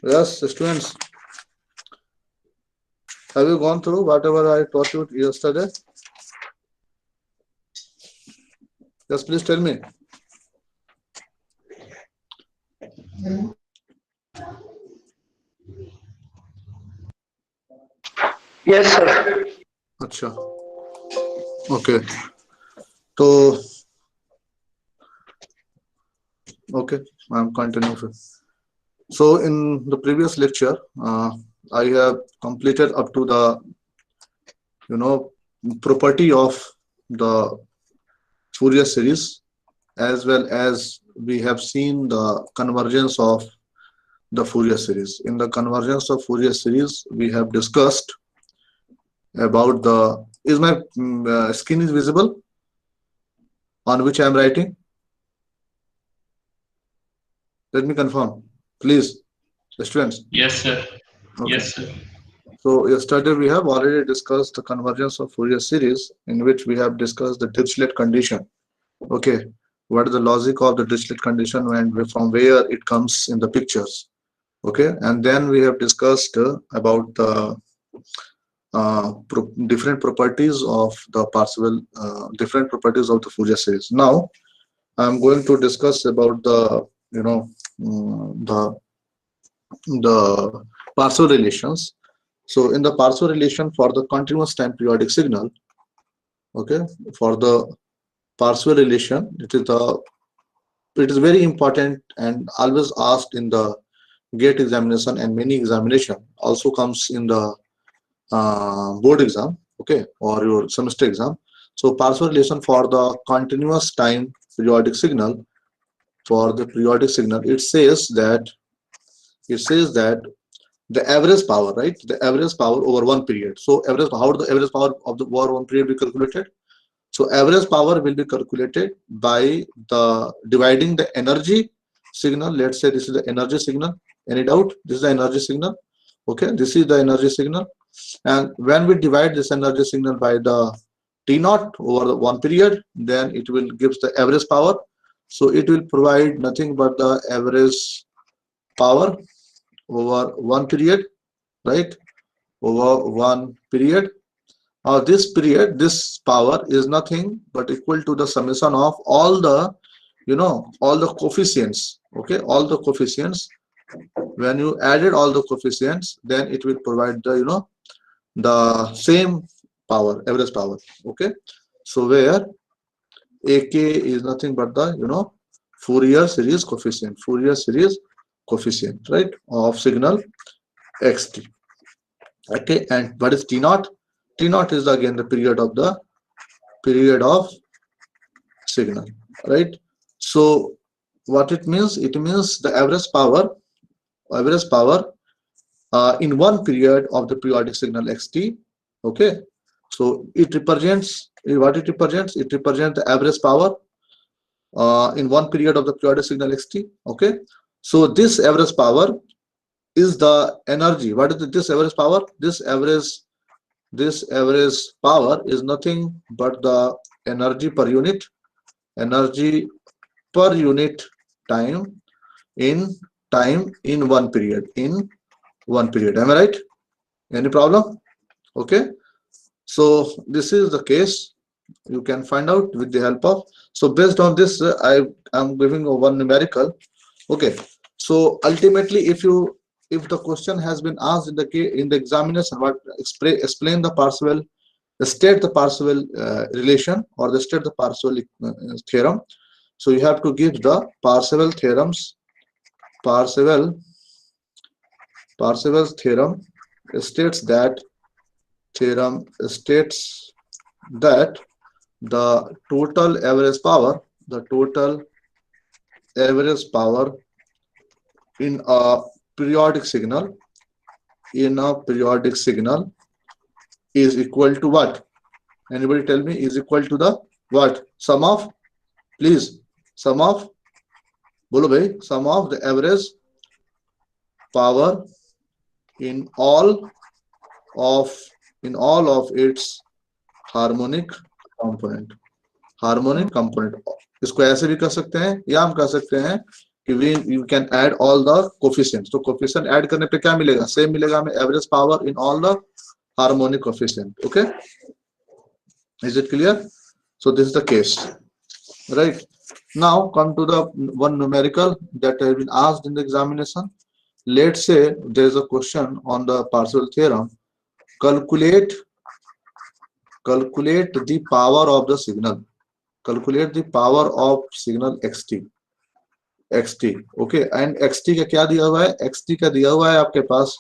Yes, students, have you gone through whatever I taught you yesterday? Yes, please tell me. Yes, sir. Acha. Okay. So, okay, I'm continuing. So, in the previous lecture, I have completed up to the, you know, property of the Fourier series, as well as we have seen the convergence of the Fourier series. In the convergence of Fourier series, we have discussed about the, is my screen is visible on which I am writing? Let me confirm, please, students. Yes, sir. Okay. Yes, sir. So yesterday we have already discussed the convergence of Fourier series, in which we have discussed the Dirichlet condition. Okay, what is the logic of the Dirichlet condition and from where it comes in the pictures. Okay, and then we have discussed about the different properties of the Parseval, different properties of the Fourier series. Now I'm going to discuss about the, you know, the Parseval relations. So in the Parseval relation for the continuous time periodic signal, okay, for the Parseval relation, it is very important and always asked in the GATE examination and many examination. Also comes in the board exam, okay, or your semester exam. So Parseval relation for the continuous time periodic signal, for the periodic signal, it says that the average power, right? The average power over one period. So average, how the average power of the over one period be calculated? So average power will be calculated by the dividing the energy signal. Let's say this is the energy signal. Any doubt? This is the energy signal. Okay, this is the energy signal. And when we divide this energy signal by the T naught over the one period, then it will gives the average power. So it will provide nothing but the average power over one period, right? Over one period. This period, this power is nothing but equal to the summation of all the, all the coefficients. Okay, all the coefficients. When you added all the coefficients, then it will provide the, the same power, average power. Okay, so where AK is nothing but the, Fourier series coefficient, Fourier series coefficient, right, of signal xt. Okay, and what is T naught? T naught is again the period of signal, right? So what it means? It means the average power in one period of the periodic signal xt. Okay, so it represents what it represents. It represents the average power in one period of the periodic signal xt. Okay, so this average power is the energy. What is this average power? This average power is nothing but the energy per unit, energy per unit time in one period, am I right? Any problem? Okay, so this is the case. You can find out with the help of, so based on this I am giving a one numerical. Okay, so ultimately if the question has been asked in the examination, what explain the Parseval, state the Parseval relation, or the state the Parseval theorem. So you have to give the Parseval theorems. Parseval's states that theorem states that the total average power in a periodic signal is equal to what? Anybody tell me? Is equal to the what? Sum of, please, sum of, bolo bhai, sum of the average power in all of its harmonic component. Harmonic component इसको ऐसे भी कर सकते हैं, या हम कह सकते हैं you can add all the coefficients. तो coefficient add करने पे क्या मिलेगा? Same मिलेगा हमें average power in all the harmonic coefficient. Okay, is it clear? So this is the case, right? Now come to the one numerical that has been asked in the examination. Let's say there is a question on the Parseval theorem. Calculate the power of the signal. Calculate the power of signal xt. Okay, and xt का क्या दिया हुआ है? xt का दिया हुआ है आपके पास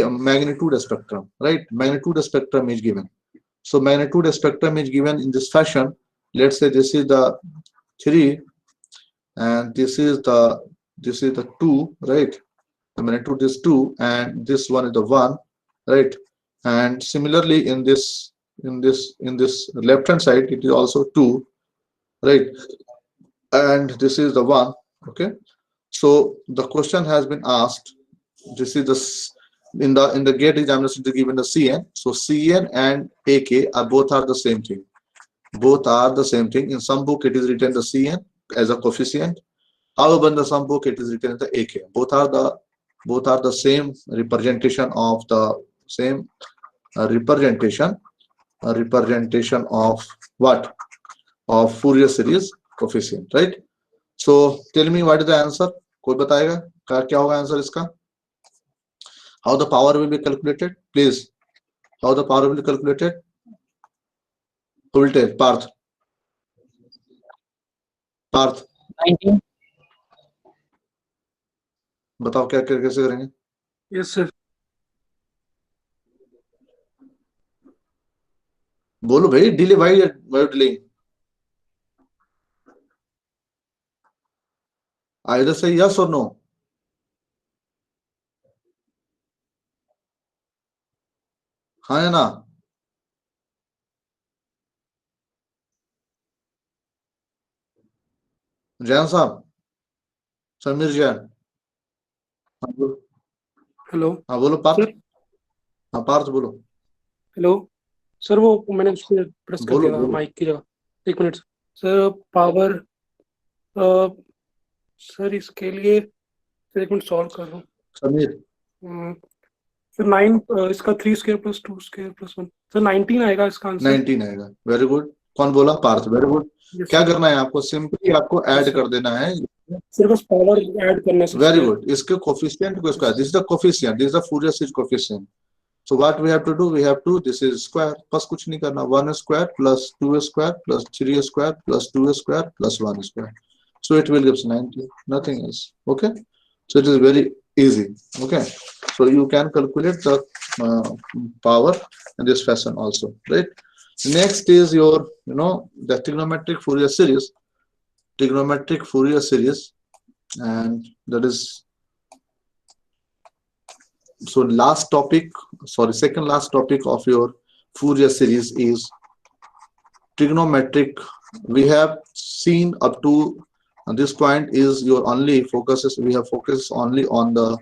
magnitude spectrum, right? Magnitude spectrum is given. So magnitude spectrum is given in this fashion. Let's say this is the 3 and this is the 2, right? The magnitude is 2 and this one is the 1, right? And similarly in this left hand side it is also 2, right? And this is the 1. Okay, so the question has been asked. This is the in the gate examination to given the Cn. So Cn and AK are both the same thing. Both are the same thing. In some book it is written the Cn as a coefficient. However, in the some book it is written as the AK. Both are the same representation of the same representation of what? Of Fourier series coefficient, right? So tell me what is the answer? कोई बताएगा क्या होगा answer इसका? How the power will be calculated? Please, how the power will be calculated? Who will tell? Parth. 19. बताओ क्या कैसे करेंगे? Yes, sir. बोलो भाई, delay, why delaying? Either say yes or no. हाँ या ना? जैन साहब, समीर जैन, हेलो. हाँ बोलो पार्थ. सर. हाँ पार्थ बोलो. हेलो सर, वो मैंने उसको प्रेस कर बोलो, दिया था बोलो. माइक की जगह. एक मिनट सर. पावर सर इसके लिए सर एक मिनट सॉल्व कर रहा हूँ. समीर. सर 9 इसका 3 square plus 2 square plus 1 sir 19 आएगा इसका आंसर. 19 आएगा. Very good. कौन बोला? पार्थ. Very good. क्या करना है आपको? सिंपली आपको ऐड कर देना है. सर बस पावर ऐड करना है. Very good. इसके कोफिशिएंट को इसका, this is the coefficient, this is the Fourier series coefficient. So what we have to do? We have to, this is square. बस कुछ नहीं करना. 1 square plus 2 square plus 3 square plus 2 square plus 1 square. So it will give us 90. Nothing else. Okay. So it is very easy. Okay. So you can calculate the power in this fashion also, right? Next is your, the trigonometric Fourier series. Trigonometric Fourier series, and that is. So second last topic of your Fourier series is trigonometric. We have seen up to this point is your only focuses. We have focused only on the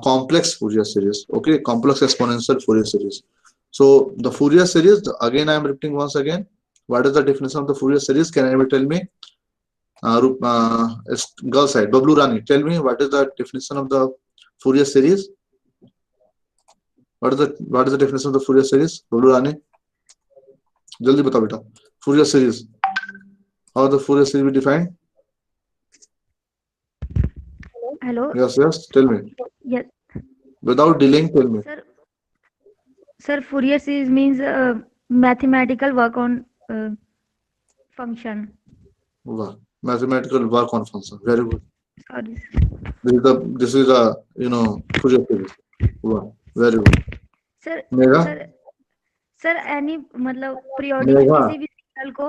complex Fourier series. Okay, complex exponential Fourier series. So the Fourier series, again I am repeating once again. What is the definition of the Fourier series? Can anyone tell me? Girl side, Bablu Rani, tell me what is the definition of the Fourier series? What is the definition of the Fourier series? Bablu Rani, jaldi batao beta. Fourier series. How the Fourier series be defined? Hello. Yes. Tell me. Yes. Without delaying, tell me. Sir, Fourier series means mathematical work on function. Wow. Mathematical work on function. Very good. Sorry. This is a Fourier series. Wow. Very good. Sir, Megha? sir, any मतलब periodic Megha? किसी भी signal को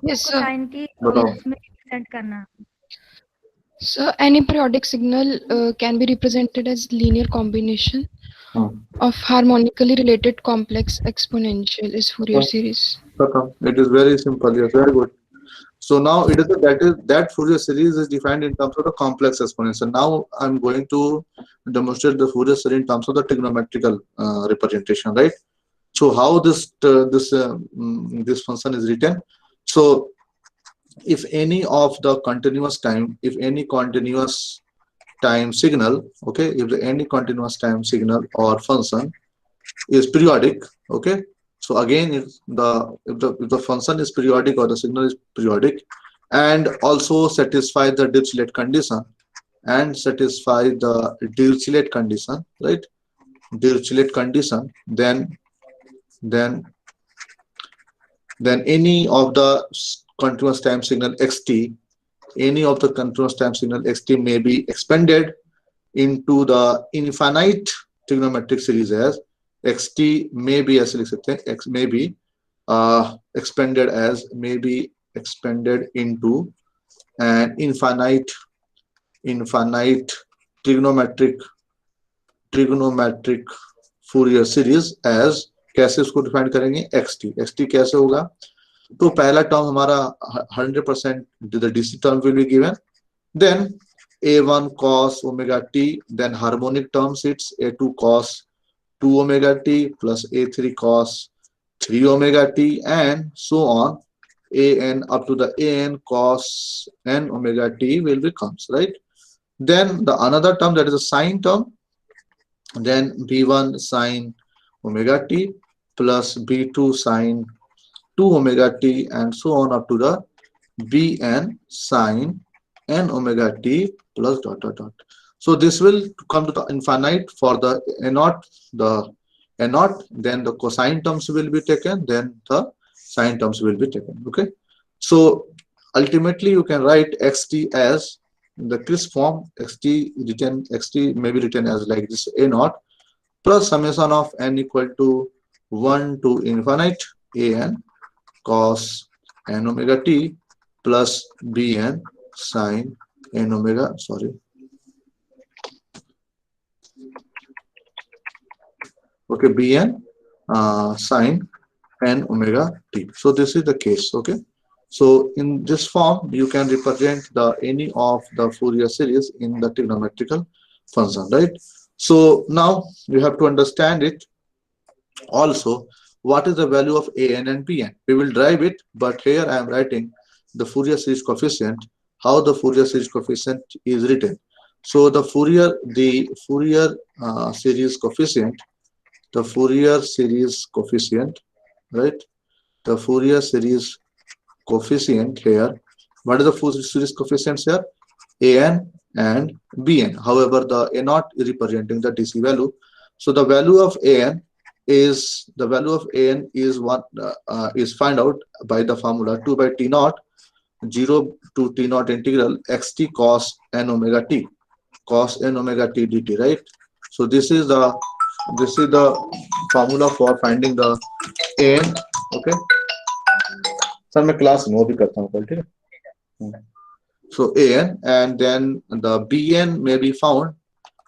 Yes, sir. Sign की बताओ. उसमें represent करना. So any periodic signal can be represented as linear combination of harmonically related complex exponential is Fourier series. It is very simple. Yes, very good. So now it is that Fourier series is defined in terms of the complex exponential. Now I'm going to demonstrate the Fourier series in terms of the trigonometrical representation, right? So how this function is written? So if any of the continuous time, if any continuous time signal, okay, if any continuous time signal or function is periodic, okay, so again if the function is periodic or the signal is periodic and also satisfy the Dirichlet condition and satisfy the Dirichlet condition, right, Dirichlet condition, then then any of the continuous time signal xt, any of the continuous time signal xt may be expanded into the infinite trigonometric series as xt may be ऐसे लिख सकते हैं, x may be expanded as, may be expanded into an infinite trigonometric Fourier series as, कैसे उसको define करेंगे, xt कैसे होगा, तो पहला टर्म हमारा 100% the DC term will be given, then a1 cos omega t, then harmonic terms it's a2 cos 2 omega t plus a3 cos 3 omega t and so on, an up to the an cos n omega t will becomes, right. Then the another term, that is a sine term, then b1 sine omega t plus b2 sine 2 omega t and so on up to the bn sine n omega t plus dot dot dot. So this will come to the infinite for the a0, then the cosine terms will be taken, then the sine terms will be taken, okay. So ultimately you can write xt as the crisp form, xt may be written as like this, a0 plus summation of n equal to 1 to infinite an cos n omega t plus bn sine n omega, okay, bn sine n omega t. So this is the case, okay. So in this form you can represent the any of the Fourier series in the trigonometrical function, right. So now you have to understand it also, what is the value of an and bn. We will derive it, but here I am writing the Fourier series coefficient, how the Fourier series coefficient is written. So the Fourier series coefficient, right, the Fourier series coefficient here, what is the Fourier series coefficients here, an and bn. However, the a0 is representing the DC value, so the value of an is what is find out by the formula 2 by t0 0 to t0 integral xt cos n omega t dt, right. So this is the formula for finding the an, okay. Sir मैं class में वो भी करता हूँ कल, ठीक है. So an and then the bn may be found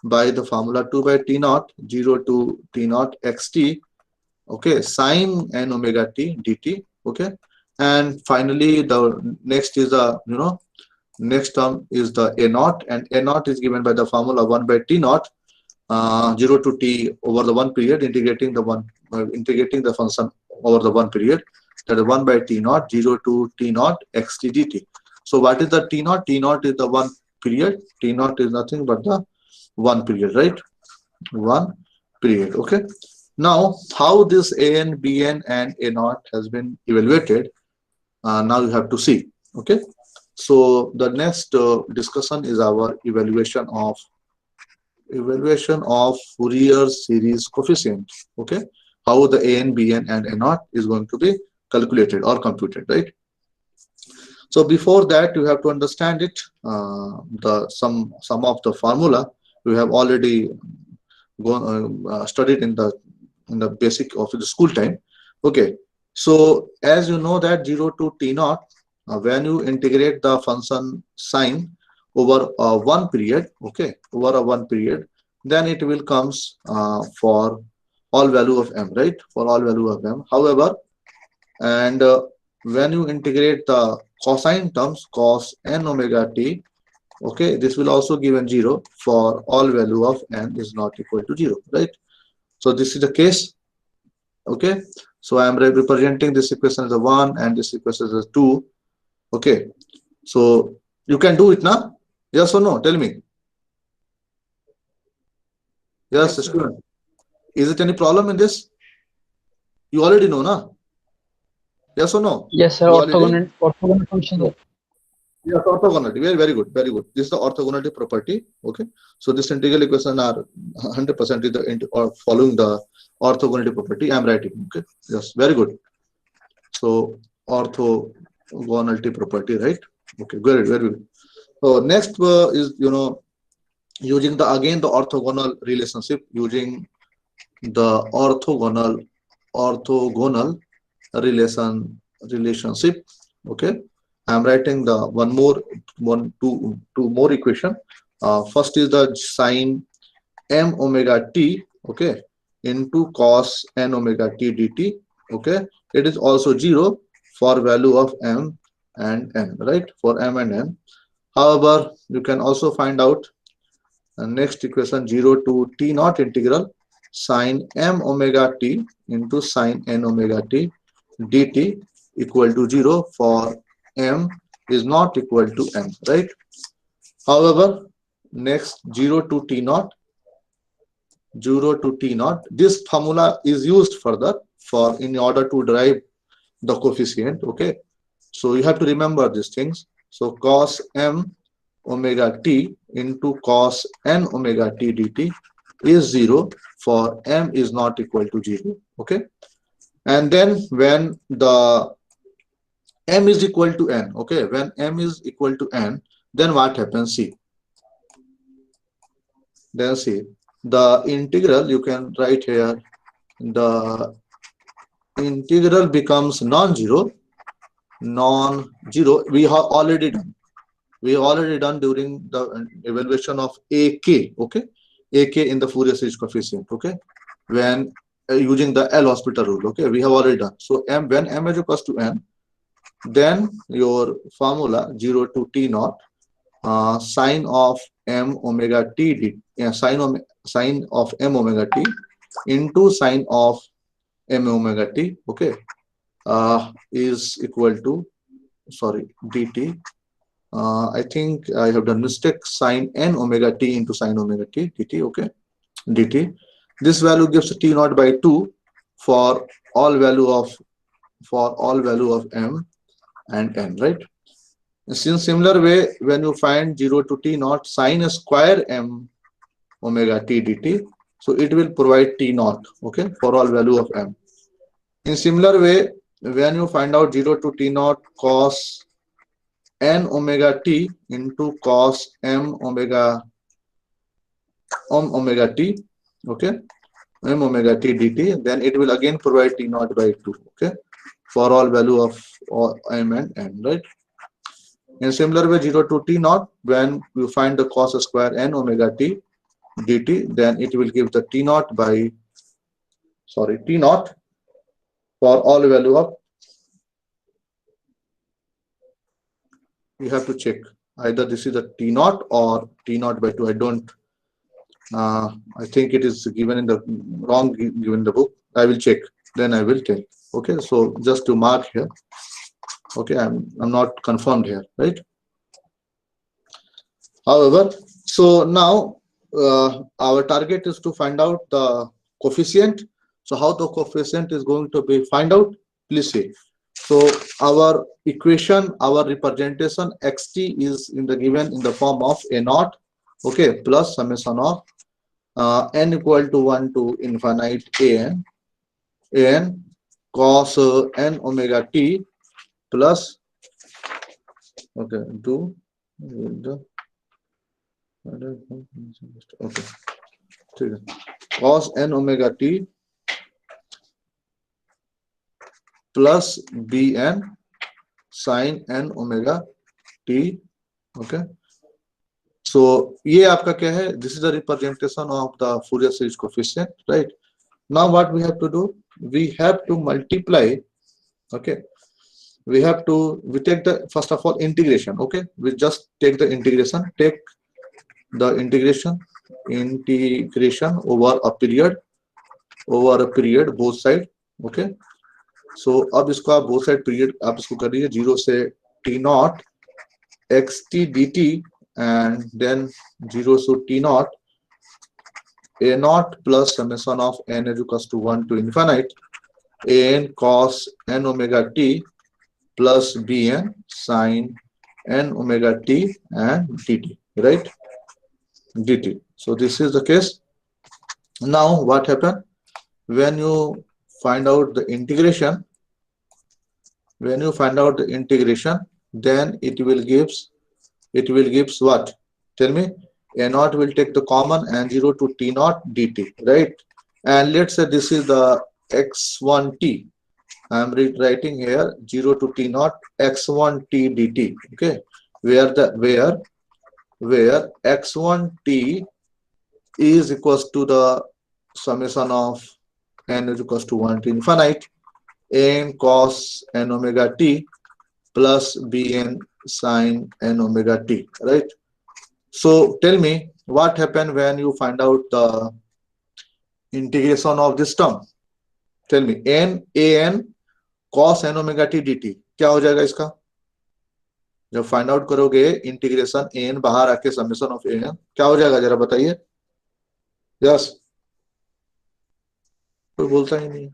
by the formula 2 by t0 0 to t0 xt, okay, sine n omega t dt, okay. And finally the next is the next term is the a0, and a0 is given by the formula 1 by t0 0 to t over the one period, integrating the function over the one period, that is 1 by t0 0 to t0 xt dt. So what is the t0? T0 is the one period. T0 is nothing but the one period, right? One period, okay. Now how this an, bn and a0 has been evaluated, now you have to see, okay. So the next discussion is our evaluation of Fourier series coefficient, okay. How the an, bn and a0 is going to be calculated or computed, right? So before that you have to understand it, some of the formula we have already studied in the basic of the school time, okay. So as you know that 0 to t0, when you integrate the function sine over one period, okay, over a one period, then it will comes for all value of m, right, for all value of m. However, and when you integrate the cosine terms cos n omega t, okay, this will also given 0 for all value of n is not equal to 0, right. So this is the case, okay. So I am representing this equation as a 1 and this equation as a 2, Okay, so you can do it now. Yes or no? Tell me. Yes, Yes, sir. student. Is it any problem in this? You already know, na? Yes or no? Yes, sir. You already Orthogonal function. know. Yes, orthogonality. Very, very good. Very good. This is the orthogonality property. Okay. So this integral equation are 100% is the or following the orthogonality property. I am writing. Okay. Yes. Very good. So orthogonality property, right? Okay. Very, very good. So next is using the again the orthogonal relationship, using the orthogonal relationship. Okay, I'm writing the two more equation. First is the sine m omega t, okay, into cos n omega t dt. Okay, it is also 0 for value of m and n, right? For m and n. However, you can also find out next equation 0 to t naught integral sine m omega t into sine n omega t dt equal to 0 for m is not equal to n, right? However, next 0 to t naught, this formula is used further for in order to derive the coefficient. Okay, so you have to remember these things. So cos m omega t into cos n omega t dt is 0 for m is not equal to 0. Okay, and then when the m is equal to n, okay, when m is equal to n, then what happens? See, then see the integral, you can write here, the integral becomes non-zero. We have already done during the evaluation of AK. Okay, AK in the Fourier series coefficient. Okay, when using the L'Hospital rule. Okay, we have already done. So when m is equals to n, then your formula 0 to t naught sine of m omega t sine of m omega t into sine of m omega t, okay, is equal to, sorry, dt. I think I have done mistake. Sine n omega t into sine omega t dt. Okay, dt. This value gives t naught by 2 for all value of m and n, right? In similar way, when you find 0 to t naught sine square m omega t dt, so it will provide t naught, okay, for all value of m. In similar way, when you find out 0 to t naught cos n omega t into cos m omega t, okay, m omega t dt, then it will again provide t naught by 2, okay, for all value of m and n, right? In similar way, 0 to t naught, when you find the cos square n omega t dt, then it will give the t naught by, sorry, t naught for all value of, you have to check either this is a t naught or t naught by 2. I don't, I think it is given in the wrong, given in the book. I will check, then I will tell. Okay, so just to mark here. Okay, I'm not confirmed here, right? However, so now our target is to find out the coefficient. So how the coefficient is going to be find out? Please see. So our equation, our representation xt is given in the form of a naught, okay, plus summation of n equal to 1 to infinite an cos n omega t plus, okay, do the, okay, cos n omega t plus bn sin n omega t, okay. So ये आपका क्या है? This is the representation of the Fourier series coefficient, right? Now what we have to do? We have to multiply, okay. We take the, first of all, integration, okay. We just take the integration, over a period, both side, okay. So अब इसको आप both side period आप इसको कर दीजिए 0 से t naught xt dt, and then 0 to t naught a naught plus summation of n is equals to 1 to infinite an cos n omega t plus bn sin n omega t and dt, right? Dt. So this is the case. Now what happened when you find out the integration? When you find out the integration, then it will gives what? Tell me. A naught will take the common and 0 to t naught dt, right? And let's say this is the x1t. I am writing here 0 to t naught x1t dt. Okay, where x1t is equals to the summation of n is equals to 1 to infinite n cos n omega t plus bn sin n omega t, right? So tell me what happened when you find out the integration of this term. Tell me an cos n omega t dt क्या हो जाएगा इसका? जब find out करोगे integration N बाहर आके summation of N क्या हो जाएगा जरा बताइए. यस, कोई बोलता ही नहीं.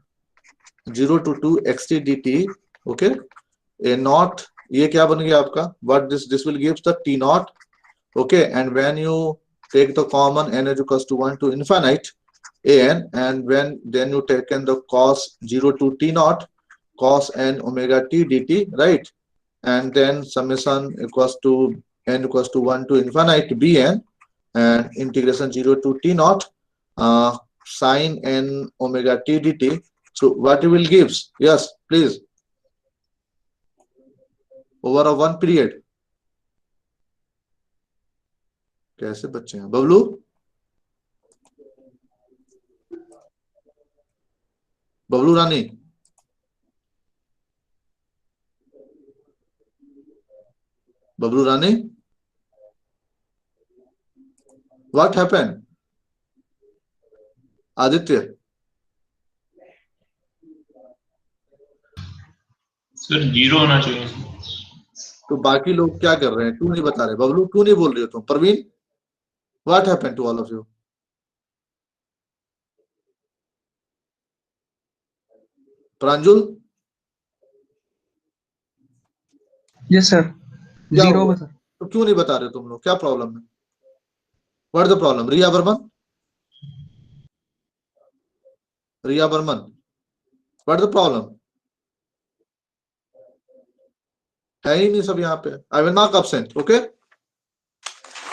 0 to 2 xt dt. Okay, A not ये क्या बन गया आपका? What this will gives the t not. Okay, and when you take the common n is equals to 1 to infinite an, and when then you taken the cos 0 to t naught cos n omega t dt, right? And then summation equals to n equals to 1 to infinite bn and integration 0 to t naught sin n omega t dt. So what it will gives? Yes, please. Over a one period. कैसे बच्चे हैं बबलू? बबलू रानी, बबलू रानी, what happened? Aditya, sir 0 होना चाहिए. तो बाकी लोग क्या कर रहे हैं? क्यों नहीं बता रहे? बबलू क्यों नहीं बोल रही हो तुम? Praveen, what happened to all of you? Pranjul, yes sir, क्या 0 हुआ? सर. तो क्यों नहीं बता रहे तुम लोग? क्या प्रॉब्लम है? What the problem? Riya Barman, Riya Barman, what the problem? है ही नहीं सब यहाँ पे. I will mark absent. Okay,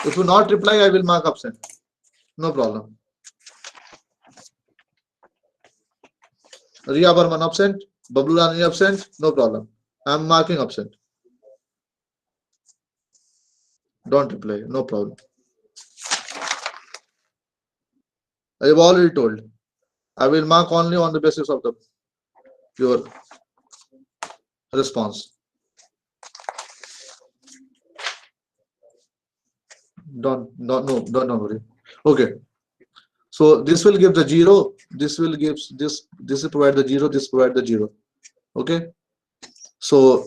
if you not reply I will mark absent. No problem. Riya Burman absent, Bablu Rani absent, no problem. I am marking absent. Don't reply, no problem. I have already told. I will mark only on the basis of your response. Don't worry. Okay. So this will give the 0. This will give this. This will provide the 0. This provide the 0. Okay. So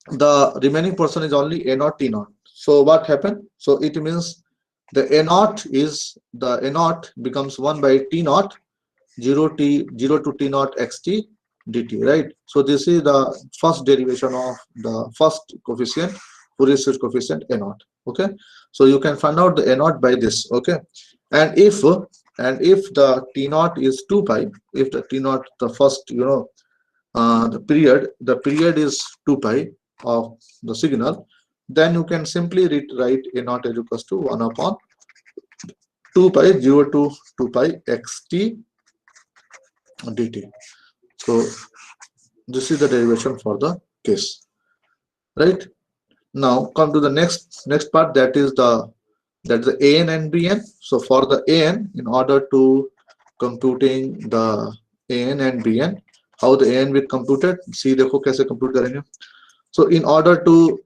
the remaining portion is only a naught t naught. So what happened? So it means the a naught is the a naught becomes 1 by t naught 0 to t naught xt dt, right? So this is the first derivation of the first coefficient, Fourier series coefficient a naught. Okay, so you can find out the a naught by this. Okay, and if the t naught is 2 pi, if the t naught, the first, the period is 2 pi of the signal, then you can simply write a naught is equals to 1 upon 2 pi 0 to 2 pi xt dt. So this is the derivation for the case, right? Now come to the next part, that is the an and bn. So for the an, in order to computing the an and bn, how the an will computed, see देखो कैसे compute करेंगे. So in order to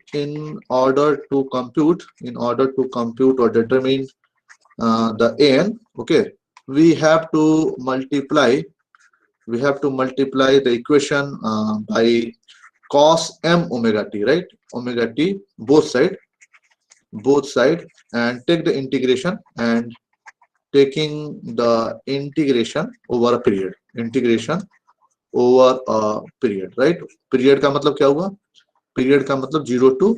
compute or determine the an, okay, we have to multiply the equation by cos m omega t, right? Omega t, both side, and take the integration, and taking the integration over a period, right? Period का मतलब क्या हुआ? Period का मतलब 0 to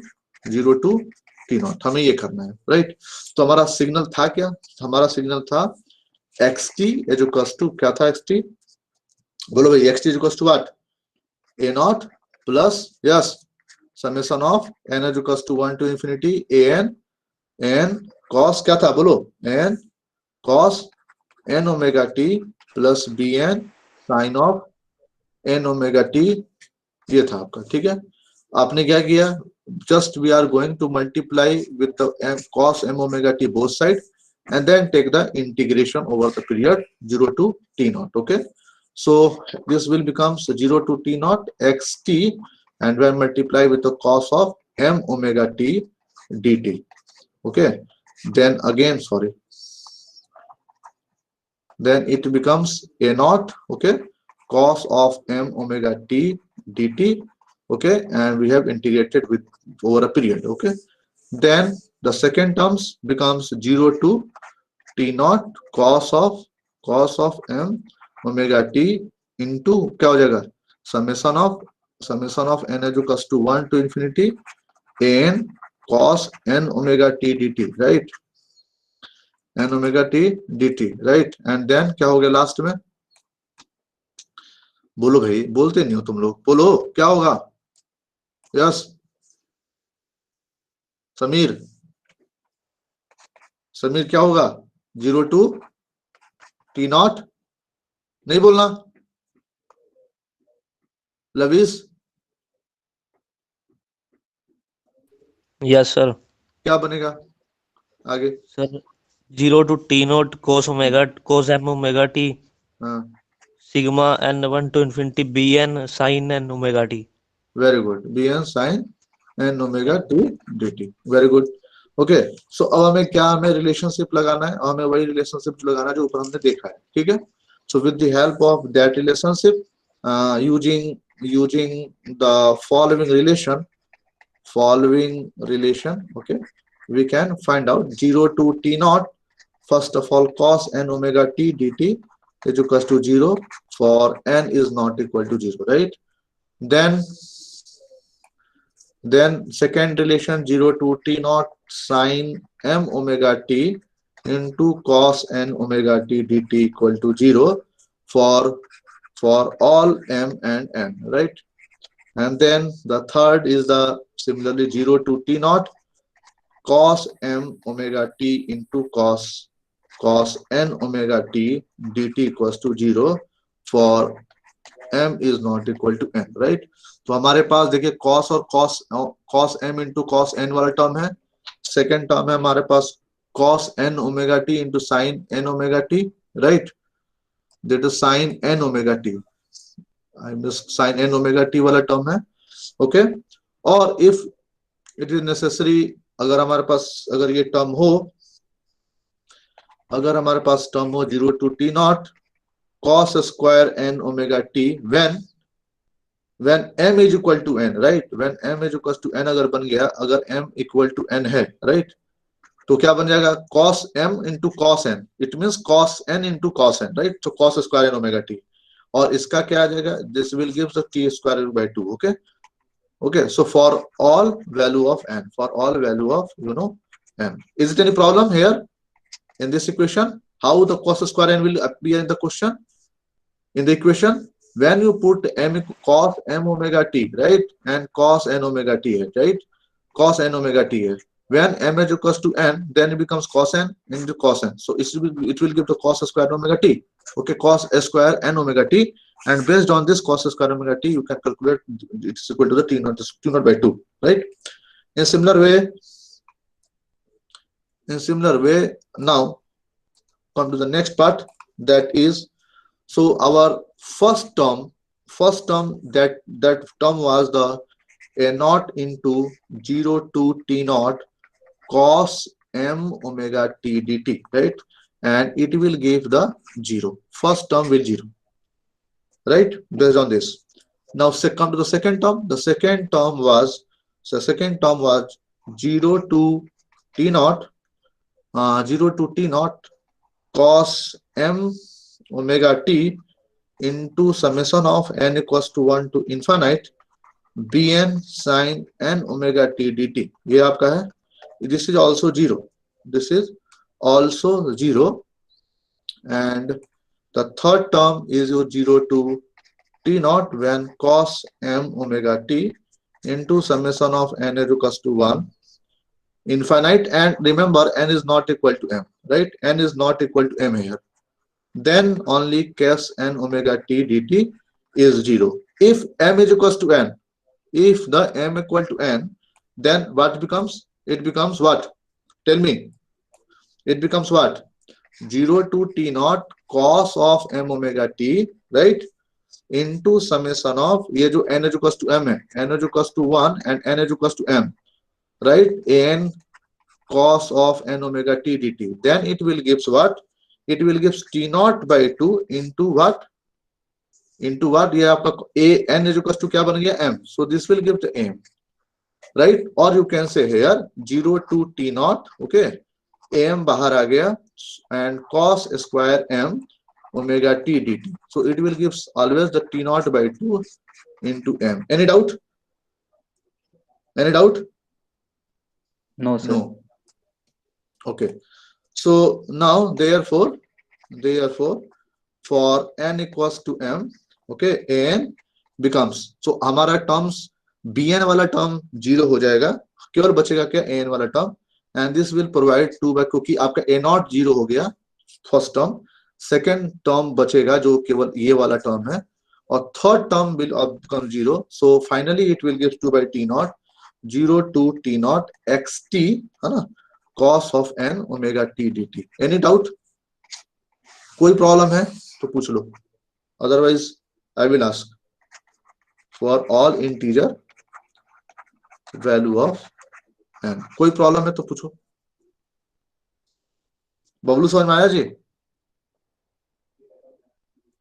t naught, हमें ये करना है, right? तो हमारा सिग्नल था क्या? हमारा सिग्नल था xt is equals to, क्या था xt? बोलो भाई, xt is equals to what? a naught plus, yes, summation of n is equals to 1 to infinity an cos, क्या था बोलो? n cos n omega t plus bn sin of n omega t, ये था आपका, ठीक है? आपने क्या किया? Just we are going to multiply with the cos m omega t both side, and then take the integration over the period 0 to t naught. Okay, so this will become 0 to t naught xt, and when multiply with the cos of m omega t dt. Okay, then again, sorry, then it becomes a naught, okay, cos of m omega t dt. Okay, and we have integrated with over a period. Okay, then the second terms becomes 0 to t naught cos of m omega t into, क्या हो जाएगा? summation of n is equals to 1 to infinity n cos n omega t dt, right? n omega t dt, right? And then क्या हो गया last में? बोलो भाई, बोलते नहीं हो तुम लोग, बोलो क्या होगा? यस समीर क्या होगा? 0 to t naught, नहीं बोलना। लवीस, यस सर। क्या बनेगा आगे? Sir 0 to t naught cos m omega t हाँ, sigma n1 to infinity bn sin n omega t। Very good, bn sin n omega t dt, very good. Okay, so अब हमें relationship लगाना है, हमें वही रिलेशनशिप लगाना है जो ऊपर हमने देखा है, ठीक है? So with the help of that relationship, using the following relation, okay, we can find out 0 to t naught. First of all, cos n omega t dt is equals to 0 for n is not equal to 0, right? Then second relation, 0 to t naught sin m omega t into cos n omega t dt equal to 0 for all m and n, right? And then the third is the similarly 0 to t naught cos m omega t into cos n omega t dt equals to 0 for m is not equal to n, right? तो हमारे पास देखिए cos और cos m into cos n वाला term है, second term है हमारे पास cos n omega t into sin n omega t, right? That is sin n omega t, I miss sin n omega t वाला term है, okay? और if it is necessary, अगर हमारे पास अगर ये टर्म हो, अगर हमारे पास टर्म हो 0 to t naught cos square n omega t when m is equal to n, right? When m is equal to n अगर बन गया, अगर m equal to n है, right? तो क्या बन जाएगा? cos m into cos n, it means cos n into cos n, right? So cos square n omega t, और इसका क्या आ जाएगा? This will give the t square by 2, okay? Okay, so for all value of n, n. Is it any problem here in this equation? How the cos square n will appear in the question? In the equation, when you put m cos m omega t, right, and cos n omega t, right, cos n omega t, when m is equals to n, then it becomes cos n into cos n. So it will give the cos square n omega t, okay, cos square n omega t, and based on this cos square omega t, you can calculate it is equal to the t naught by 2, right? In similar way, now come to the next part, that is, so our first term that term was the a naught into 0 to t naught cos m omega t dt, right? And it will give the 0. First term will 0, right? Based on this. Now come to the second term. The second term was 0 to t naught, 0 to t naught cos m omega t into summation of n equals to 1 to infinite bn sin n omega t dt. ये आपका है. This is also 0. This is also 0. And the third term is your 0 to t naught when cos m omega t into summation of n equals to 1 infinite, and remember n is not equal to m, right? N is not equal to m here. Then only cos n omega t dt is 0. If m is equals to n, if the m equal to n, then what becomes? It becomes what? Tell me. It becomes what? 0 to t naught cos of m omega t, right? Into summation of ये जो n is equals to m है, n is equals to 1 and n is equals to m, right? N cos of n omega t dt. Then it will gives what? It will gives t naught by 2 into what? Into what? ये आपका a n is equals to क्या बन गया? M. So this will give the m, right? Or you can say here 0 to t naught, okay? m बाहर आ गया and cos square m omega t dt. So it will gives always the t naught by 2 into m. Any doubt? Any doubt? No, sir. No. Okay. So now therefore for n equals to m, okay, an becomes, so हमारा terms bn वाला term 0 हो जाएगा, केवल बचेगा क्या? an वाला term, and this will provide 2 by, क्योंकि आपका a naught 0 हो गया first term, second term बचेगा जो केवल ये वाला term है, और third term will become 0. So finally it will give 2 by t naught 0 to t naught xt, है ना, cos of n omega t dt. Any doubt? कोई प्रॉब्लम है तो पूछ लो, otherwise I will ask for all integer value of n. कोई problem है तो पूछो. बबलू समझ में आया जी?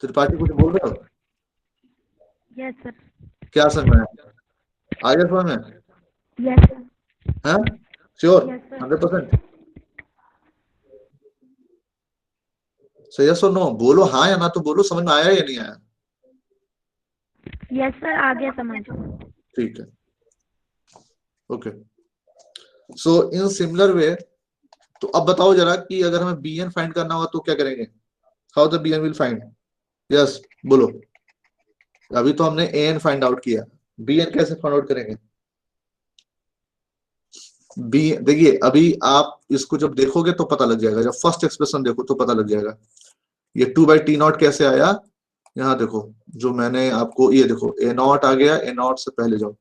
त्रिपाठी कुछ बोल रहे हो? Yes sir. क्या समझ में आया? आ गया समझ में? Yes sir. हाँ, sure, Yes, sir. 100%. So yes or no? बोलो हाँ या ना, तो बोलो समझ में आया या नहीं आया? यस सर, आ गया समझ. ठीक है. Okay. So in similar way, तो अब बताओ जरा कि अगर हमें bn फाइंड करना होगा तो क्या करेंगे? How the bn will find? Yes बोलो. अभी तो हमने an फाइंड आउट किया, bn कैसे फाइंड आउट करेंगे? देखिए अभी आप इसको जब देखोगे तो पता लग जाएगा, जब फर्स्ट एक्सप्रेशन देखो तो पता लग जाएगा. ये 2 by t naught कैसे आया? यहाँ देखो, जो मैंने आपको, ये देखो a naught आ गया, a naught से पहले जाओ,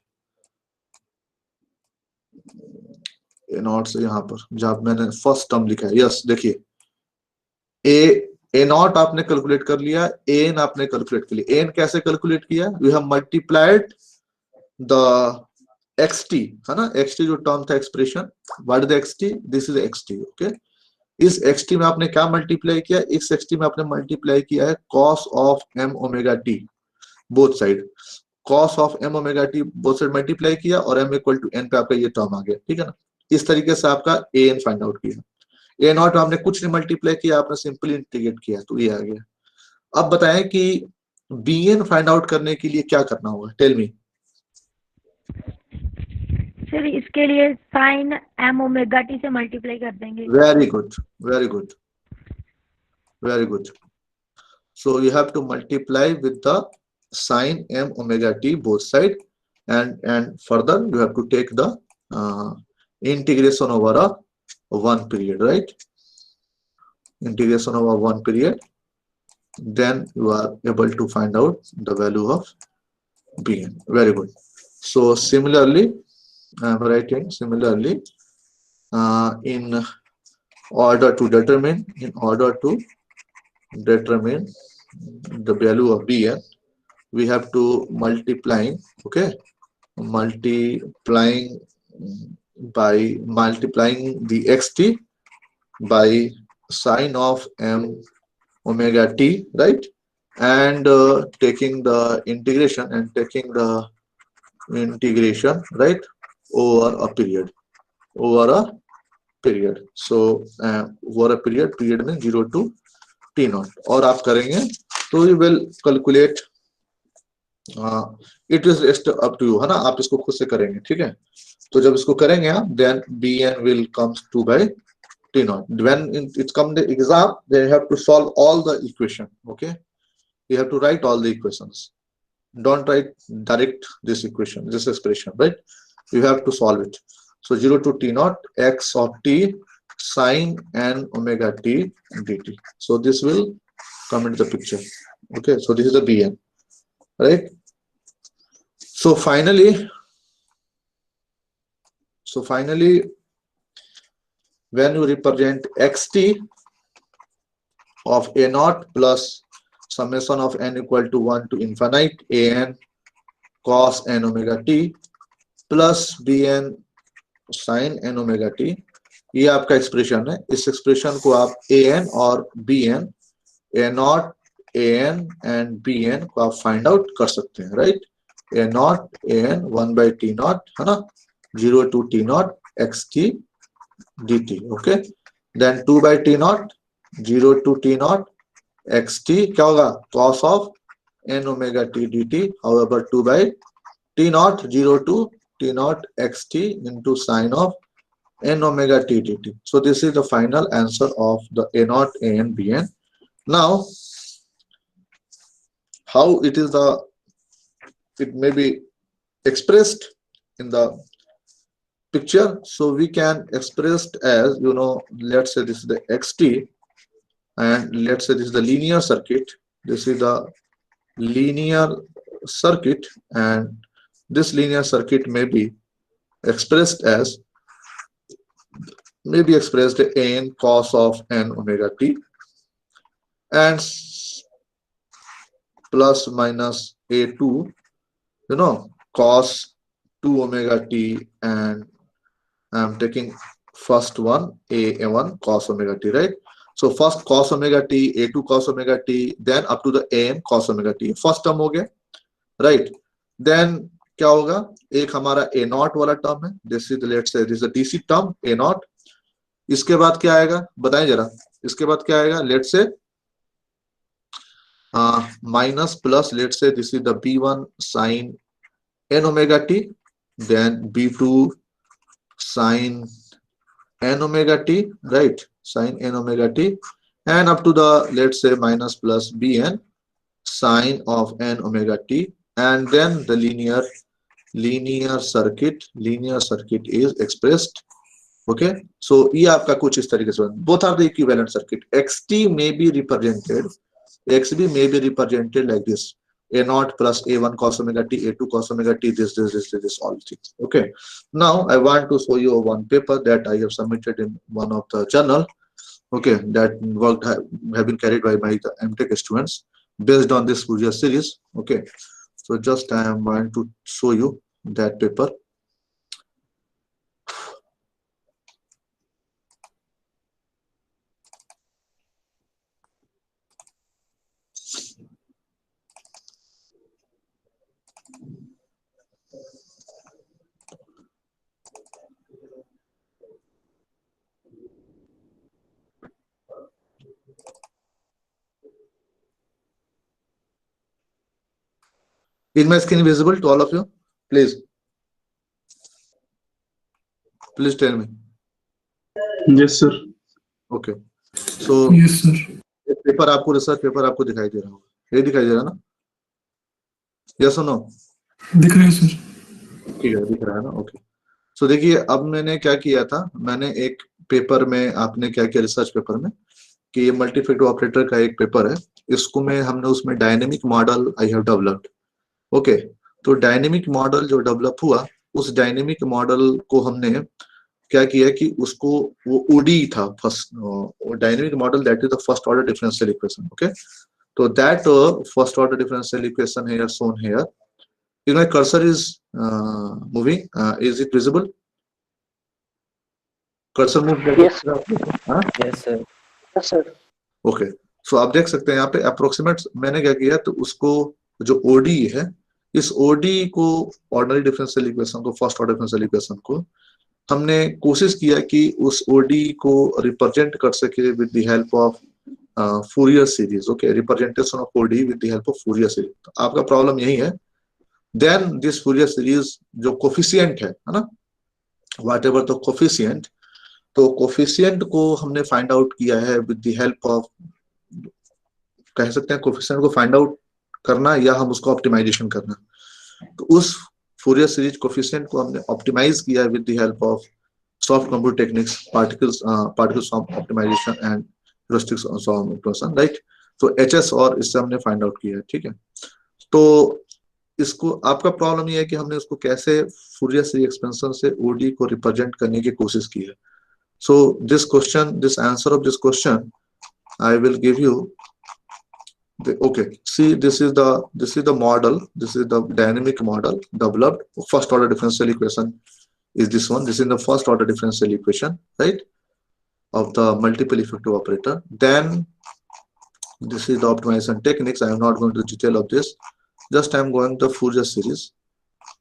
a naught से यहाँ पर जब मैंने फर्स्ट टर्म लिखा है, यस देखिए a naught आपने कैलकुलेट कर लिया, an आपने कैलकुलेट कर लिया. an कैसे कैलकुलेट किया? We have multiplied the xt, है ना, xt जो टर्म था expression, what is the xt? This is xt, okay. इस xt में आपने क्या मल्टीप्लाई किया? इस xt में आपने मल्टीप्लाई किया है cos of m omega t both side, cos of m omega t both side multiply किया और m इक्वल टू n पे आपका ये टर्म आ गया. ठीक है ना? इस तरीके से आपका an फाइंड आउट किया. a नॉट आपने कुछ नहीं मल्टीप्लाई किया, आपने सिंपली इंटीग्रेट किया तो ये आ गया. अब बताएं कि bn फाइंड आउट करने के लिए क्या करना होगा? Tell me. सर इसके लिए साइन m ओमेगा t से मल्टीप्लाई कर देंगे. Very good, very good, very good. So you have to multiply with the sin m omega t both side, and further you have to take the integration over a one period, right? Integration over one period. Then you are able to find out the value of bn. Very good. So similarly, I am writing similarly in order to determine the value of bn, we have to multiplying, okay, multiplying the xt by sine of m omega t, right? and taking the integration right over a period. So over a period means 0 to t naught. और आप करेंगे तो you will calculate. It is just up to you है ना, आप इसको खुद से करेंगे, ठीक है. तो जब इसको करेंगे आप, then bn will comes 2 by t naught. When it's come the exam, they have to solve all the equation. Okay, you have to write all the equations. Don't write direct this equation, this expression, right? You have to solve it. So 0 to t naught x of t sine n omega t dt. So this will come into the picture. Okay, so this is the bn, right? So finally, when you represent xt of a naught plus summation of n equal to 1 to infinite an cos n omega t plus bn sin n omega t, ये आपका expression है. इस expression को आप an और bn, a naught, an and bn को आप find out कर सकते हैं, right? a naught an 1 by t naught है ना, 0 to t naught xt dt. Okay, then 2 by t naught 0 to t naught xt क्या होगा, cos of n omega t dt. However, 2 by t naught 0 to t naught xt into sine of n omega t dt. So this is the final answer of the a naught, an, bn. Now how it may be expressed in the picture. So we can express as, you know, let's say this is the xt, and let's say this is the linear circuit. This is the linear circuit, and this linear circuit may be expressed as an cos of n omega t and plus minus a2, you know, cos 2 omega t, and I'm taking first one a1 cos omega t, right? So first cos omega t, a2 cos omega t, then up to the an cos omega t. First term हो गया, right? Then क्या होगा, एक हमारा a naught वाला term है. This is, let's say this is a DC term a naught. इसके बाद क्या आएगा बताएं जरा, इसके बाद क्या आएगा, let's say minus plus, let's say this is the b1 sin n omega t, then b2 sin n omega t, right? Sin n omega t, and up to the, let's say, minus plus bn sin of n omega t, and then the linear circuit is expressed. Okay, so ये आपका कुछ इस तरीके से, both are the equivalent circuit. xt may be represented, xb may be represented like this: a naught plus a1 cos omega t, a2 cos omega t, this all things. Okay, now I want to show you one paper that I have submitted in one of the journal. Okay, that work have been carried by my MTech students based on this Fourier series. Okay, so just I am going to show you that paper. Is my screen visible to all of you? Please tell me. Yes, sir. Okay, so Yes, sir. Paper आपको, research paper आपको दिखाई दे रहा होगा, ये दिखाई दे रहा ना? Yes और नो? दिख रहा है सर. ठीक है, दिख रहा है ना? ओके, सो देखिए अब मैंने क्या किया था, मैंने एक पेपर में, आपने क्या किया रिसर्च पेपर में, कि ये मल्टीफैक्टर ऑपरेटर का एक पेपर है, इसको में हमने उसमें dynamic model I have developed. Okay, तो डायनेमिक मॉडल जो डेवलप हुआ, उस डायनेमिक मॉडल को हमने क्या किया कि उसको, वो ओडी था first dynamic model, that is the first order differential equation. Okay, तो that first order differential equation here shown here. If my cursor is moving, is it visible? Cursor move? Yes. Huh? Yes, sir. Yes, sir. Okay, सो आप देख सकते हैं यहाँ पे approximate मैंने क्या किया, तो उसको जो ओडी है, इस ओडी को ऑर्डिनरी डिफरेंशियल इक्वेशन को, फर्स्ट ऑर्डर डिफरेंशियल इक्वेशन को हमने कोशिश किया कि उस ओडी को रिप्रेजेंट कर सके with the help of Fourier series. Okay, representation of OD with the help of Fourier series. तो आपका प्रॉब्लम यही है। देन दिस फूरियर सीरीज जो कोफिशिएंट है ना, व्हाट एवर द कोफिशिएंट, तो कोफिशिएंट को हमने फाइंड आउट किया है विद द हेल्प ऑफ, कह सकते हैं कोफिशिएंट को फाइंड आउट करना या हम उसको ऑप्टिमाइजेशन करना। तो उस फूरियर सीरीज कोफिशिएंट को हमने ऑप्टिमाइज किया with the help of soft computer techniques, particle swarm optimisation and heuristic swarm optimisation, right. तो एचएस और इससे हमने फाइंड आउट किया है, ठीक है। तो इसको, आपका प्रॉब्लम ये है कि हमने उसको कैसे फूरियर सीरीज एक्सपेंशन से ओडी को रिप्रेजेंट करने की कोशिश की है। So this question, this answer of this question I will give you. Okay, see, this is the model, this is the dynamic model developed. First order differential equation is this one. This is the first order differential equation, right, of the multiple effective operator. Then this is the optimization techniques. I am not going to detail of this, just I am going to the Fourier series.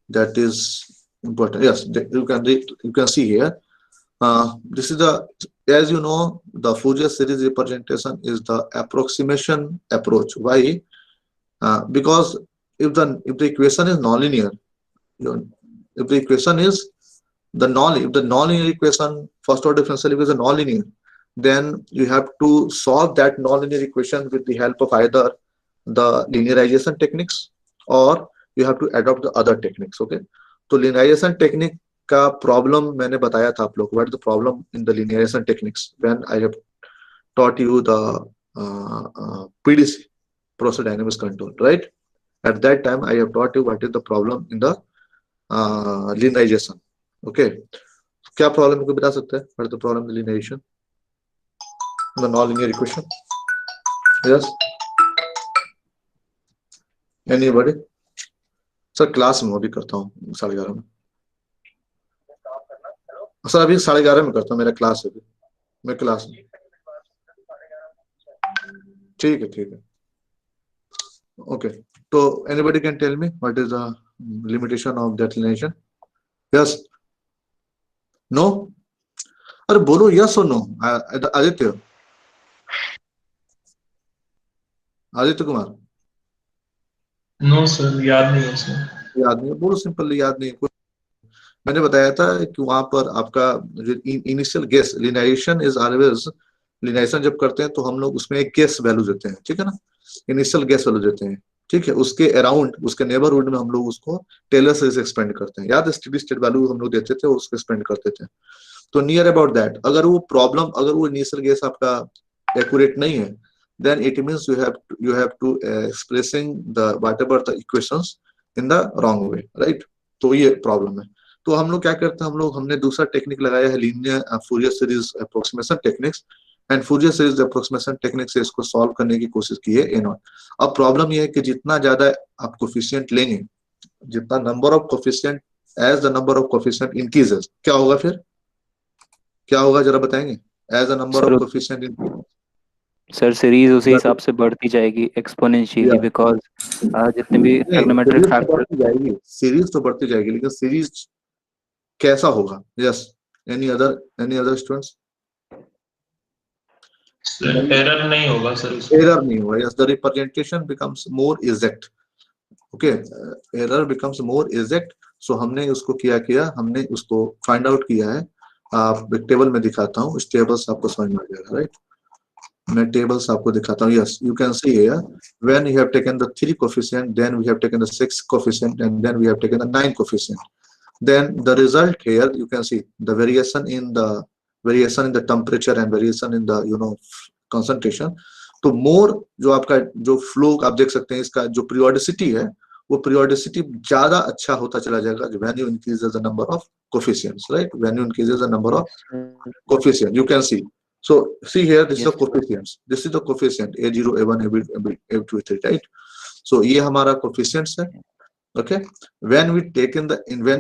That is important. Yes, you can read, you can see here. This is the, as you know, the Fourier series representation is the approximation approach. Why? Because if the equation is nonlinear, if the equation is the nonlinear equation, first order differential equation nonlinear, then you have to solve that nonlinear equation with the help of either the linearization techniques or you have to adopt the other techniques. Okay, तो linearization technique का problem मैंने बताया था आप लोग, what the problem in the linearisation techniques when I have taught you the PDC, process dynamics control, right? At that time I have taught you what is the problem in the linearization. Okay, क्या problem को बता सकते हैं? What is the problem in linearization, the nonlinear equation? Yes, anybody? Sir class में अभी करता हूँ 11:30 में। सर अभी 11:30 में करता हूँ, मेरा क्लास है, मैं क्लास में। ठीक है, ठीक है, ओके। तो anybody can tell me what is the limitation of that linearization? Yes, no? अरे बोलो यस और no. Aditya, Aditya Kumar. No sir, याद नहीं है सर। याद नहीं, बोलो सिंपल, याद नहीं। मैंने बताया था कि वहां पर आपका initial guess, linearization is always, linearization जब करते हैं तो हम लोग उसमें एक गेस वैल्यू देते हैं, ठीक है ना, इनिशियल गेस वैल्यू देते हैं, ठीक है। उसके अराउंड, उसके नेबरहुड में हम लोग उसको टेलर सीरीज एक्सपेंड करते हैं। याद, स्टेडी स्टेट वैल्यू हम लोग देते थे, उसको एक्सपेंड करते थे। तो नियर अबाउट दैट, अगर वो प्रॉब्लम, अगर वो इनिशियल गेस आपका एक्यूरेट नहीं है, then it means you have to expressing the whatever the equations in the wrong way, right? तो ये प्रॉब्लम है। तो हम लोग क्या करते हैं, हमने दूसरा टेक्निक लगाया है, linear Fourier series approximation techniques, and Fourier series approximation technique से इसको सॉल्व करने की कोशिश की है ए नॉट। अब प्रॉब्लम ये है कि जितना ज्यादा आप कोफिशिएंट लेंगे, जितना number of coefficient, as the number of coefficient increases, क्या होगा फिर, क्या होगा जरा बताएंगे? As the number of coefficient increases sir, series उसी हिसाब से बढ़ती जाएगी एक्सपोनेंशियली, बिकॉज जितने भी ट्रिग्नोमेट्रिक फैक्टर जाएगी, सीरीज तो बढ़ती जाएगी, लेकिन सीरीज कैसा होगा? Yes, any other students? Error नहीं होगा सर, एरर नहीं होगा। Yes, the representation becomes more exact. Okay, error becomes more exact. So हमने उसको किया, हमने उसको फाइंड आउट किया है। आप टेबल में दिखाता हूँ, इस टेबल से आपको समझ में आ जाएगा, राइट? मैं टेबल्स आपको दिखाता हूँ। Yes, you can see here when you have taken the 3 coefficient, then we have taken the 6 coefficient, and then we have taken the 9 coefficient. Then the result here you can see the variation in the temperature and variation in the concentration. तो more जो आपका जो flow आप देख सकते हैं, इसका जो periodicity है, वो periodicity ज्यादा अच्छा होता चला जाएगा when you increases the number of coefficients, right? When you increases the number of coefficients, you can see. So see here, this is the coefficients. This is the coefficient A0, A1, A2, A3, right? So ये हमारा coefficients है। Okay, when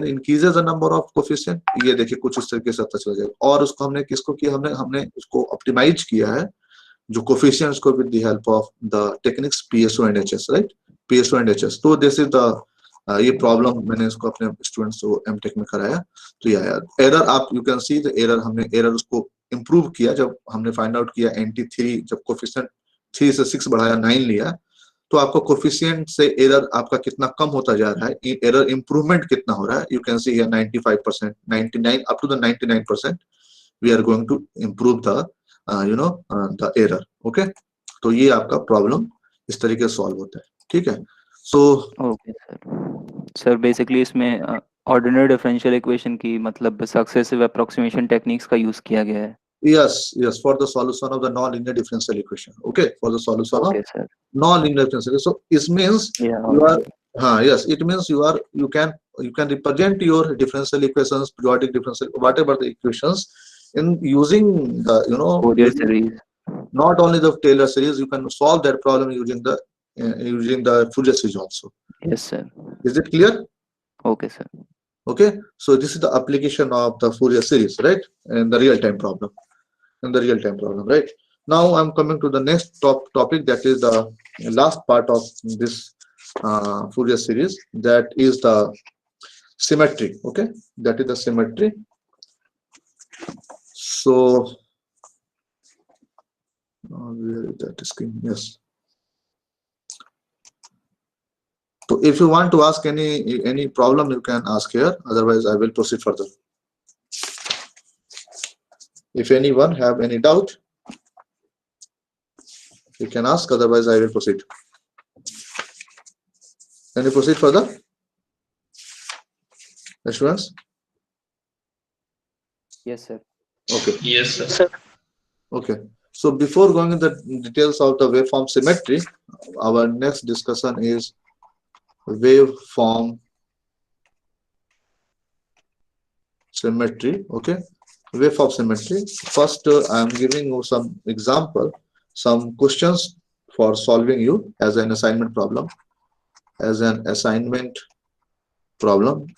increases the number of coefficient, ये देखिए कुछ इस तरीके से पता चला जाएगा। और उसको हमने किसको किया, हमने उसको ऑप्टिमाइज किया है जो coefficients को with the help of the techniques PSO and HS, right? PSO and HS. तो this is the ये प्रॉब्लम मैंने इसको अपने स्टूडेंट्स को एमटेक में कराया। तो ये आया एरर, आप you can see the error, हमने एरर उसको इम्प्रूव किया जब हमने फाइंड आउट किया NT3, जब कोफिशिएंट 3 से 6 बढ़ाया 9 लिया, तो आपका कोफिशिएंट से एरर आपका कितना कम होता जा रहा है, एरर इंप्रूवमेंट कितना हो रहा है। You can see here 95%, 99 up to the 99% we are going to improve the the error. Okay, तो ये आपका प्रॉब्लम इस तरीके से सॉल्व होता है। ठीक है, सो ओके सर बेसिकली इसमें ऑर्डिनरी डिफरेंशियल इक्वेशन की मतलब सक्सेसिव अप्रोक्सीमेशन टेक्निक्स का यूज किया गया है। yes, for the solution of the non-linear differential equation. Okay, for the solution okay of sir, non-linear differential. So it means you are yes, it means you can represent your differential equations, periodic differential, whatever the equations, in using the Fourier series. not only the Taylor series, you can solve that problem using the Fourier series also. Yes sir. Is it clear? Okay sir. Okay, so this is the application of the Fourier series, right? And the real-time problem. Right? Now I'm coming to the next topic, that is the last part of this Fourier series, that is the symmetry. Okay, that is the symmetry. So where is that screen? Yes. So if you want to ask any problem, you can ask here, otherwise I will proceed further. If anyone have any doubt, you can ask, otherwise I will proceed. Can you proceed further, students? Yes sir. Okay. Yes, sir. Okay, so before going into the details of the waveform symmetry, our next discussion is waveform symmetry. Okay, waveform symmetry. First, I am giving you some example, some questions for solving you as an assignment problem,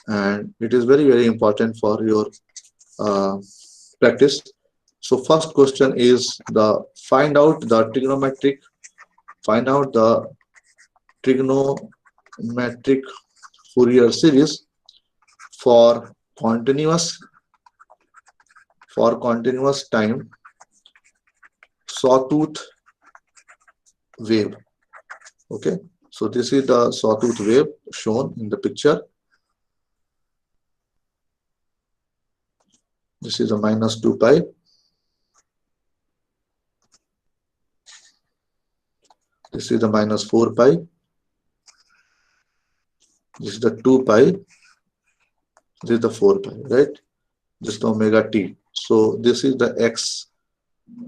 and it is very, very important for your practice. So first question is find out the trigonometric Fourier series for continuous time sawtooth wave. Okay, so this is the sawtooth wave shown in the picture. This is a -2 pi. This is the -4 pi. This is the 2 pi. This is the 4 pi, right? This is the omega t. So this is the x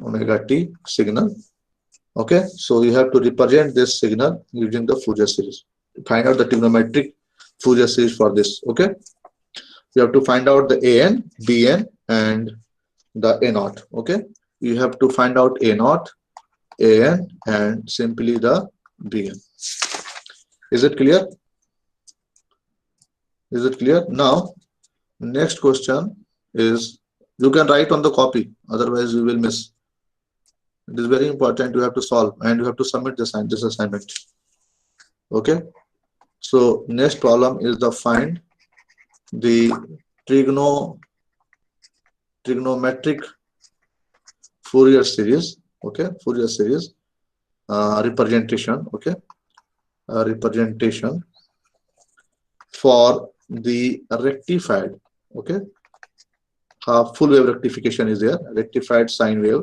omega t signal. Okay, so you have to represent this signal using the Fourier series. Find out the trigonometric Fourier series for this. Okay, you have to find out the an, bn, and the a0. Okay, you have to find out a0, an, and simply the bn. Is it clear? Is it clear? Now, next question is, you can write on the copy, otherwise you will miss. It is very important. You have to solve and you have to submit this assignment. Okay. So next problem is the find the trigonometric Fourier series. Okay, Fourier series representation. Okay, representation for the rectified. Okay, full wave rectification is there. Rectified sine wave.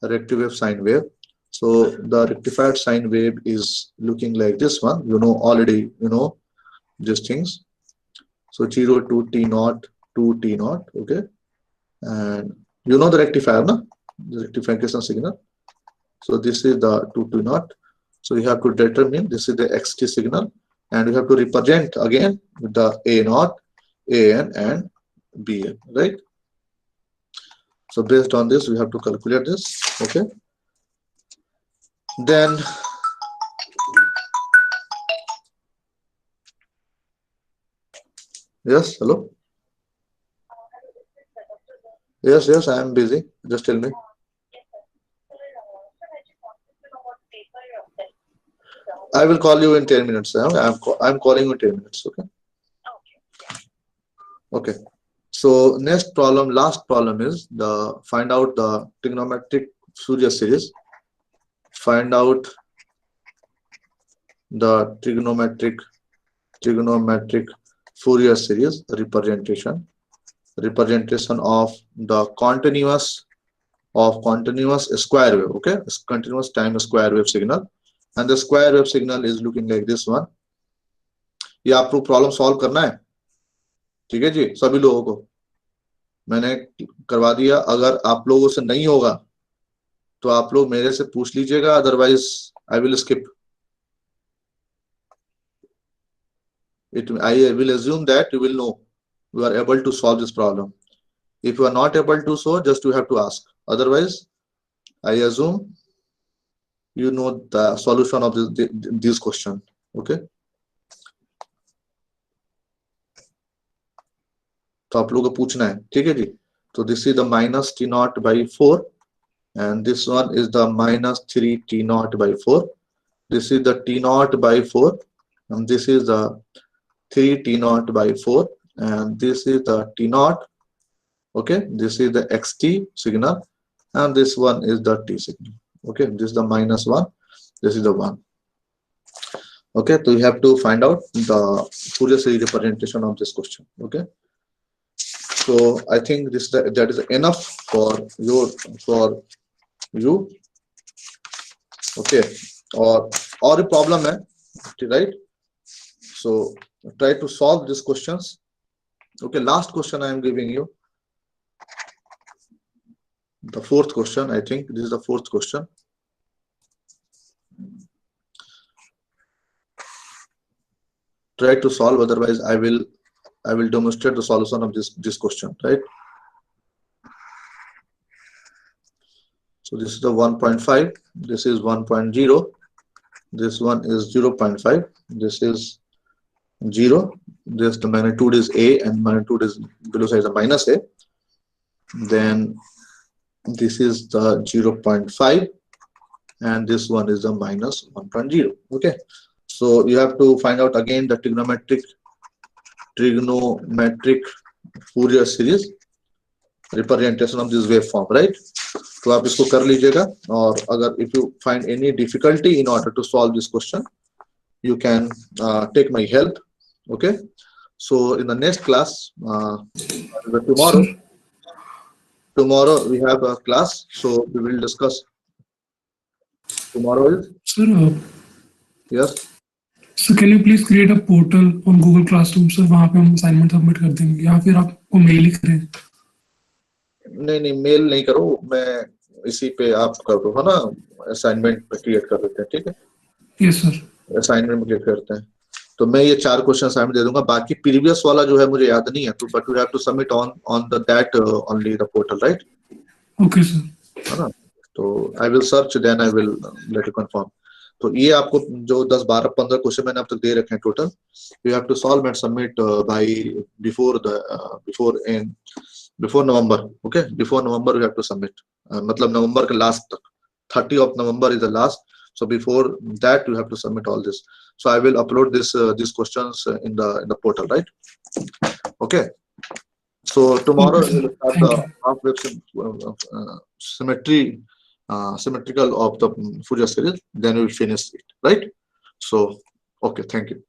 Rectified sine wave. So the rectified sine wave is looking like this one. You know already. You know these things. So 0 to t0 to t0. Okay, and you know the rectifier, no? The rectification signal. So this is the 2 to t0. So you have to determine this is the xt signal, and you have to represent again with the a0, an, and bn. Right. So based on this, we have to calculate this. Okay. Then yes, hello. Yes, I am busy. Just tell me. I will call you in 10 minutes. I'm calling you in 10 minutes. Okay. Okay. So next problem, last problem is find out the trigonometric Fourier series. Find out the trigonometric Fourier series representation of the continuous square wave. Okay, continuous time square wave signal, and the square wave signal is looking like this one. ये आपको problem solve करना है, ठीक है जी, सभी लोगों को मैंने करवा दिया. अगर आप लोगों से नहीं होगा तो आप लोग मेरे से पूछ लीजिएगा, otherwise I will skip. I will assume that you will know, you are able to solve this problem. If you are not able to solve, just you have to ask. Otherwise, I assume you know the solution of this question. Okay. तो आप लोगों को पूछना है, ठीक है जी. तो this is the minus t naught by 4, and this one is the minus 3 t naught by 4. This is the t naught by 4, and this is the 3 t naught by 4, and this is the t naught. Okay, this is the xt signal, and this one is the t signal. Okay, this is the minus 1, this is the 1. Okay, so you have to find out the Fourier series representation of this question. Okay, so I think that is enough for you. Okay, or a problem hai, right? So try to solve these questions. Okay, last question I am giving you. The fourth question, I think this is the fourth question. Try to solve, otherwise I will demonstrate the solution of this question, right? So this is the 1.5, this is 1.0, this one is 0.5, this is 0, this the magnitude is a, and magnitude is below side the minus a. Then this is the 0.5, and this one is the minus 1.0. Okay, so you have to find out again the trigonometric Fourier series representation of this waveform, right? तो आप इसको कर लीजिएगा, और अगर if you find any difficulty in order to solve this question, you can take my help. Okay, so in the next class, tomorrow we have a class, so we will discuss. Tomorrow is Sir, yes. so can you please create a portal on Google Classroom, sir? वहाँ पे हम assignment submit कर देंगे, या फिर आपको mail ही करें? नहीं मेल नहीं करो, मैं इसी पे आप कर दो, है ना, असाइनमेंट क्रिएट कर देते हैं, ठीक है? Yes sir. असाइनमेंट क्रिएट करते हैं, तो मैं ये 4 क्वेश्चन असाइनमेंट दे दूंगा. बाकी प्रीवियस वाला जो है मुझे याद नहीं है, तो but you have to submit on the that only the portal, right? Okay sir. है ना, तो I will search, then I will let you confirm. तो ये आपको जो 10 12 15 क्वेश्चन मैंने अब तक दे रखे हैं total, you have to solve and submit by before November. Okay, before November you have to submit, मतलब नवंबर के लास्ट तक, 30 of November is the last. So before that you have to submit all this. So I will upload these questions in the portal, right? Okay, so tomorrow we will start the half-wave symmetrical of the Fourier series, then we will finish it, right? So okay, thank you.